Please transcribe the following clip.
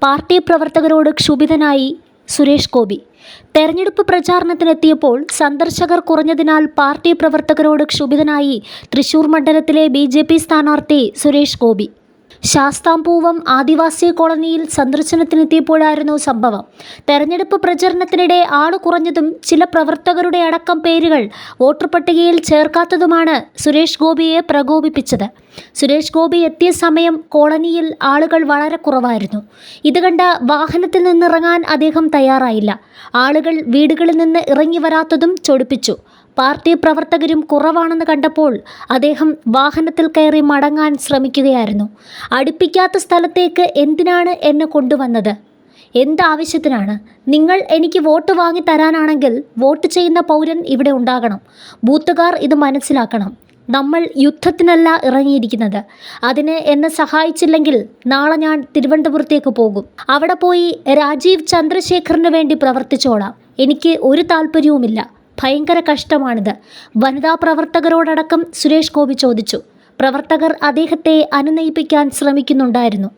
Party പ്രവർത്തകരോട് ക്ഷുഭിതനായി സുരേഷ് ഗോപി. തെരഞ്ഞെടുപ്പ് പ്രചാരണത്തിനെത്തിയപ്പോൾ സന്ദർശകർ കുറഞ്ഞതിനാൽ പാർട്ടി പ്രവർത്തകരോട് ക്ഷുഭിതനായി തൃശൂർ മണ്ഡലത്തിലെ BJP സ്ഥാനാർത്ഥി സുരേഷ് ഗോപി. ശാസ്താംപൂവം ആദിവാസി കോളനിയിൽ സന്ദർശനത്തിനെത്തിയപ്പോഴായിരുന്നു സംഭവം. തെരഞ്ഞെടുപ്പ് പ്രചരണത്തിനിടെ ആള് കുറഞ്ഞതും ചില പ്രവർത്തകരുടെ അടക്കം പേരുകൾ വോട്ടർ പട്ടികയിൽ ചേർക്കാത്തതുമാണ് സുരേഷ് ഗോപിയെ പ്രകോപിപ്പിച്ചത്. സുരേഷ് ഗോപി എത്തിയ സമയം കോളനിയിൽ ആളുകൾ വളരെ കുറവായിരുന്നു. ഇത് കണ്ട വാഹനത്തിൽ നിന്നിറങ്ങാൻ അദ്ദേഹം തയ്യാറായില്ല. ആളുകൾ വീടുകളിൽ നിന്ന് ഇറങ്ങി വരാത്തതും ചൊടിപ്പിച്ചു. പാർട്ടി പ്രവർത്തകരും കുറവാണെന്ന് കണ്ടപ്പോൾ അദ്ദേഹം വാഹനത്തിൽ കയറി മടങ്ങാൻ ശ്രമിക്കുകയായിരുന്നു. അടുപ്പിക്കാത്ത സ്ഥലത്തേക്ക് എന്തിനാണ് എന്നെ കൊണ്ടുവന്നത്? എന്താവശ്യത്തിനാണ്? നിങ്ങൾ എനിക്ക് വോട്ട് വാങ്ങി തരാനാണെങ്കിൽ വോട്ട് ചെയ്യുന്ന പൗരൻ ഇവിടെ ഉണ്ടാകണം. ബൂത്തുകാർ ഇത് മനസ്സിലാക്കണം. നമ്മൾ യുദ്ധത്തിനല്ല ഇറങ്ങിയിരിക്കുന്നത്. അതിന് എന്നെ സഹായിച്ചില്ലെങ്കിൽ നാളെ ഞാൻ തിരുവനന്തപുരത്തേക്ക് പോകും. അവിടെ പോയി രാജീവ് ചന്ദ്രശേഖറിന് വേണ്ടി പ്രവർത്തിച്ചോളാം. എനിക്ക് ഒരു താല്പര്യവുമില്ല. ഭയങ്കര കഷ്ടമാണിത്. വനിതാ പ്രവർത്തകരോടടക്കം സുരേഷ് ഗോപി ചോദിച്ചു. പ്രവർത്തകർ അദ്ദേഹത്തെ അനുനയിപ്പിക്കാൻ ശ്രമിക്കുന്നുണ്ടായിരുന്നു.